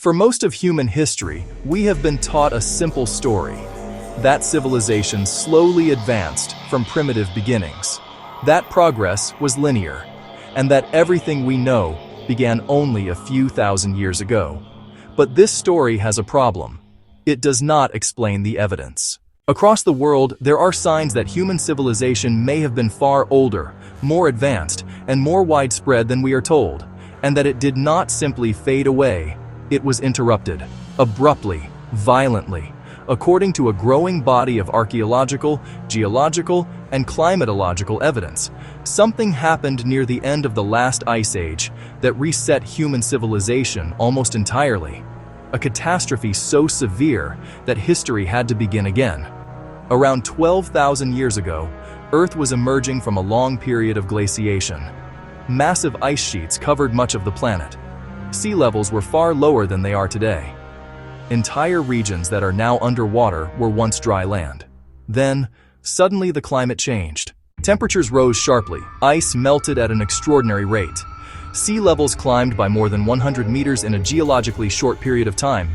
For most of human history, we have been taught a simple story: that civilization slowly advanced from primitive beginnings, that progress was linear, and that everything we know began only a few thousand years ago. But this story has a problem. It does not explain the evidence. Across the world, there are signs that human civilization may have been far older, more advanced, and more widespread than we are told, and that it did not simply fade away. It was interrupted, abruptly, violently, according to a growing body of archaeological, geological, and climatological evidence. Something happened near the end of the last ice age that reset human civilization almost entirely. A catastrophe so severe that history had to begin again. Around 12,000 years ago, Earth was emerging from a long period of glaciation. Massive ice sheets covered much of the planet. Sea levels were far lower than they are today. Entire regions that are now underwater were once dry land. Then, suddenly the climate changed. Temperatures rose sharply, ice melted at an extraordinary rate. Sea levels climbed by more than 100 meters in a geologically short period of time.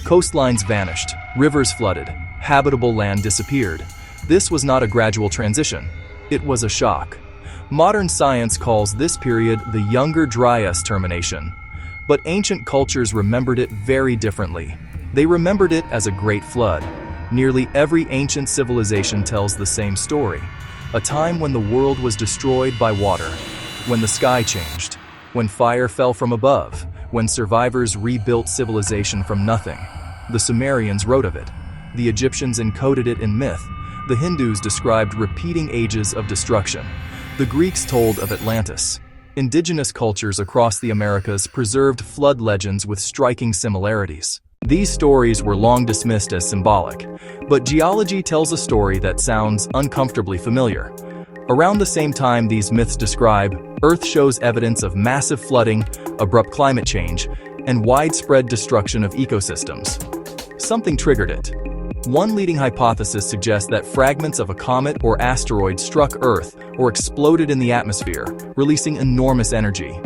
Coastlines vanished, rivers flooded, habitable land disappeared. This was not a gradual transition. It was a shock. Modern science calls this period the Younger Dryas termination. But ancient cultures remembered it very differently. They remembered it as a great flood. Nearly every ancient civilization tells the same story. A time when the world was destroyed by water, when the sky changed, when fire fell from above, when survivors rebuilt civilization from nothing. The Sumerians wrote of it. The Egyptians encoded it in myth. The Hindus described repeating ages of destruction. The Greeks told of Atlantis. Indigenous cultures across the Americas preserved flood legends with striking similarities. These stories were long dismissed as symbolic, but geology tells a story that sounds uncomfortably familiar. Around the same time these myths describe, Earth shows evidence of massive flooding, abrupt climate change, and widespread destruction of ecosystems. Something triggered it. One leading hypothesis suggests that fragments of a comet or asteroid struck Earth or exploded in the atmosphere, releasing enormous energy.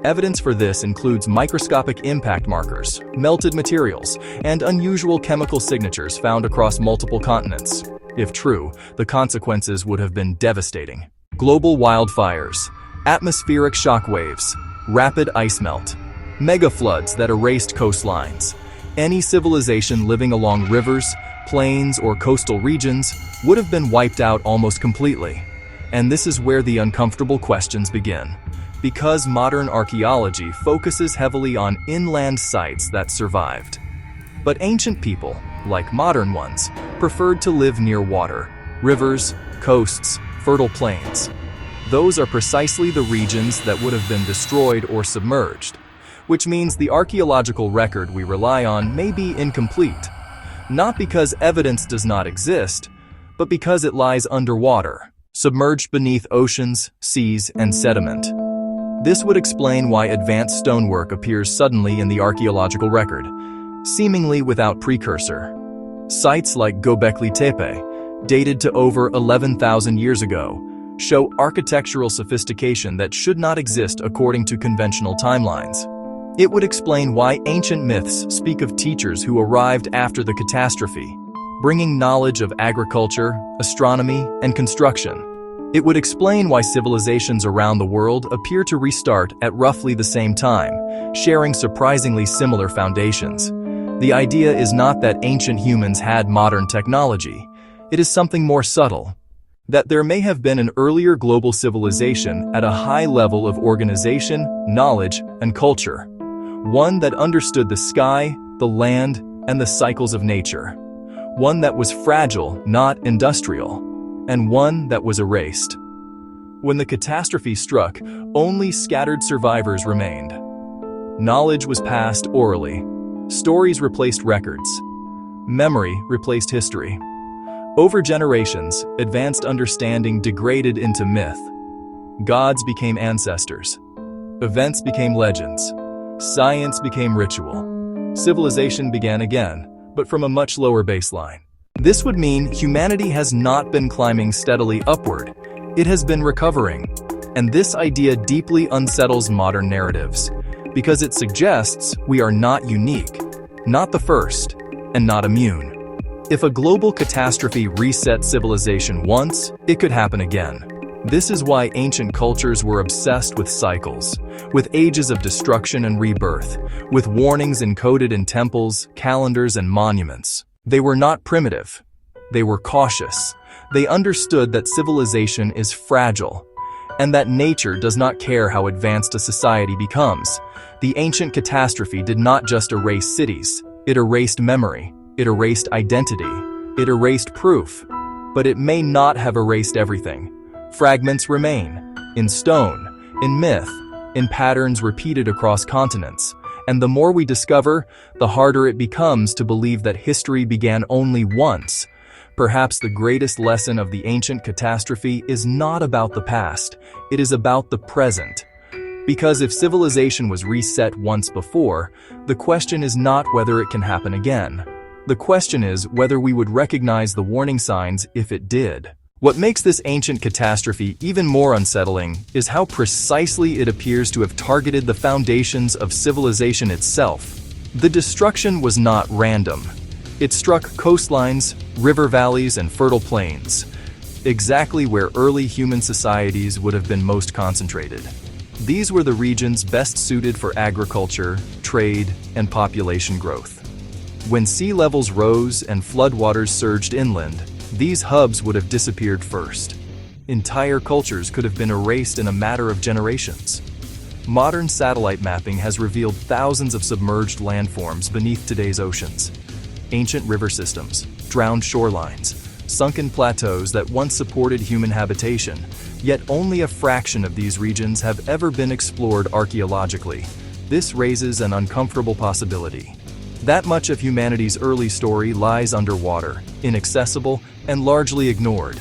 Evidence for this includes microscopic impact markers, melted materials, and unusual chemical signatures found across multiple continents. If true, the consequences would have been devastating. Global wildfires, atmospheric shock waves, rapid ice melt, mega floods that erased coastlines. Any civilization living along rivers, plains, or coastal regions would have been wiped out almost completely. And this is where the uncomfortable questions begin. Because modern archaeology focuses heavily on inland sites that survived. But ancient people, like modern ones, preferred to live near water, rivers, coasts, fertile plains. Those are precisely the regions that would have been destroyed or submerged, which means the archaeological record we rely on may be incomplete, not because evidence does not exist, but because it lies underwater, submerged beneath oceans, seas, and sediment. This would explain why advanced stonework appears suddenly in the archaeological record, seemingly without precursor. Sites like Göbekli Tepe, dated to over 11,000 years ago, show architectural sophistication that should not exist according to conventional timelines. It would explain why ancient myths speak of teachers who arrived after the catastrophe, bringing knowledge of agriculture, astronomy, and construction. It would explain why civilizations around the world appear to restart at roughly the same time, sharing surprisingly similar foundations. The idea is not that ancient humans had modern technology. It is something more subtle. That there may have been an earlier global civilization at a high level of organization, knowledge, and culture. One that understood the sky, the land, and the cycles of nature. One that was fragile, not industrial. And one that was erased. When the catastrophe struck, only scattered survivors remained. Knowledge was passed orally. Stories replaced records. Memory replaced history. Over generations, advanced understanding degraded into myth. Gods became ancestors. Events became legends. Science became ritual. Civilization began again, but from a much lower baseline. This would mean humanity has not been climbing steadily upward. It has been recovering. And this idea deeply unsettles modern narratives, because it suggests we are not unique, not the first, and not immune. If a global catastrophe reset civilization once, it could happen again. This is why ancient cultures were obsessed with cycles, with ages of destruction and rebirth, with warnings encoded in temples, calendars, and monuments. They were not primitive. They were cautious. They understood that civilization is fragile, and that nature does not care how advanced a society becomes. The ancient catastrophe did not just erase cities. It erased memory. It erased identity. It erased proof. But it may not have erased everything. Fragments remain, in stone, in myth, in patterns repeated across continents. And the more we discover, the harder it becomes to believe that history began only once. Perhaps the greatest lesson of the ancient catastrophe is not about the past, it is about the present. Because if civilization was reset once before, the question is not whether it can happen again. The question is whether we would recognize the warning signs if it did. What makes this ancient catastrophe even more unsettling is how precisely it appears to have targeted the foundations of civilization itself. The destruction was not random. It struck coastlines, river valleys, and fertile plains, exactly where early human societies would have been most concentrated. These were the regions best suited for agriculture, trade, and population growth. When sea levels rose and floodwaters surged inland, these hubs would have disappeared first. Entire cultures could have been erased in a matter of generations. Modern satellite mapping has revealed thousands of submerged landforms beneath today's oceans. Ancient river systems, drowned shorelines, sunken plateaus that once supported human habitation, yet only a fraction of these regions have ever been explored archaeologically. This raises an uncomfortable possibility. That much of humanity's early story lies underwater, inaccessible, and largely ignored.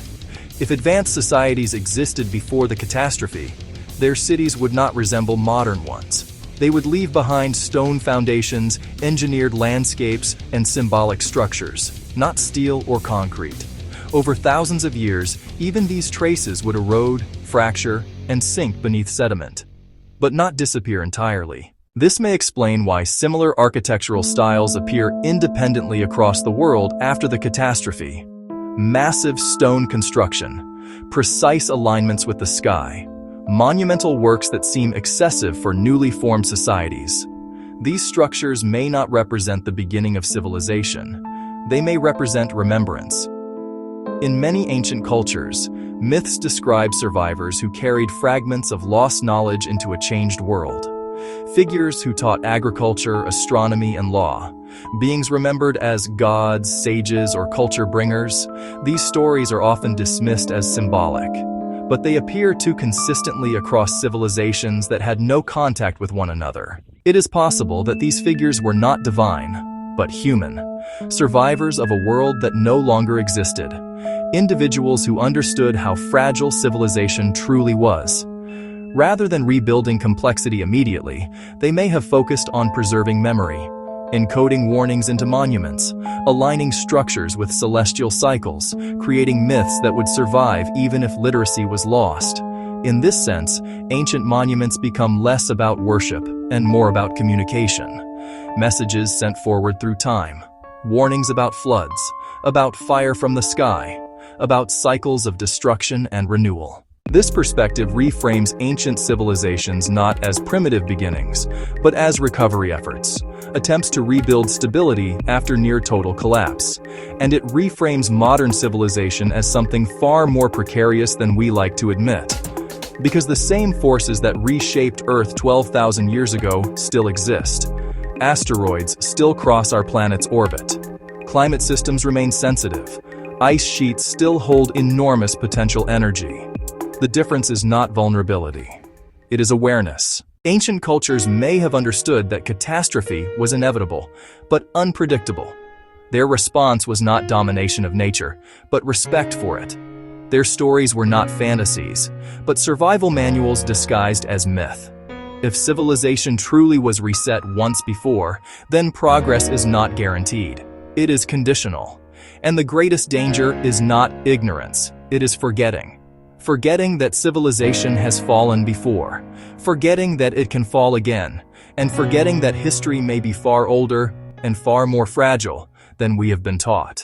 If advanced societies existed before the catastrophe, their cities would not resemble modern ones. They would leave behind stone foundations, engineered landscapes, and symbolic structures, not steel or concrete. Over thousands of years, even these traces would erode, fracture, and sink beneath sediment, but not disappear entirely. This may explain why similar architectural styles appear independently across the world after the catastrophe. Massive stone construction, precise alignments with the sky, monumental works that seem excessive for newly formed societies. These structures may not represent the beginning of civilization. They may represent remembrance. In many ancient cultures, myths describe survivors who carried fragments of lost knowledge into a changed world. Figures who taught agriculture, astronomy, and law. Beings remembered as gods, sages, or culture bringers. These stories are often dismissed as symbolic, but they appear too consistently across civilizations that had no contact with one another. It is possible that these figures were not divine, but human, survivors of a world that no longer existed, individuals who understood how fragile civilization truly was. Rather than rebuilding complexity immediately, they may have focused on preserving memory, encoding warnings into monuments, aligning structures with celestial cycles, creating myths that would survive even if literacy was lost. In this sense, ancient monuments become less about worship and more about communication. Messages sent forward through time, warnings about floods, about fire from the sky, about cycles of destruction and renewal. This perspective reframes ancient civilizations not as primitive beginnings, but as recovery efforts, attempts to rebuild stability after near-total collapse. And it reframes modern civilization as something far more precarious than we like to admit. Because the same forces that reshaped Earth 12,000 years ago still exist. Asteroids still cross our planet's orbit. Climate systems remain sensitive. Ice sheets still hold enormous potential energy. The difference is not vulnerability. It is awareness. Ancient cultures may have understood that catastrophe was inevitable, but unpredictable. Their response was not domination of nature, but respect for it. Their stories were not fantasies, but survival manuals disguised as myth. If civilization truly was reset once before, then progress is not guaranteed. It is conditional. And the greatest danger is not ignorance, it is forgetting. Forgetting that civilization has fallen before, forgetting that it can fall again, and forgetting that history may be far older and far more fragile than we have been taught.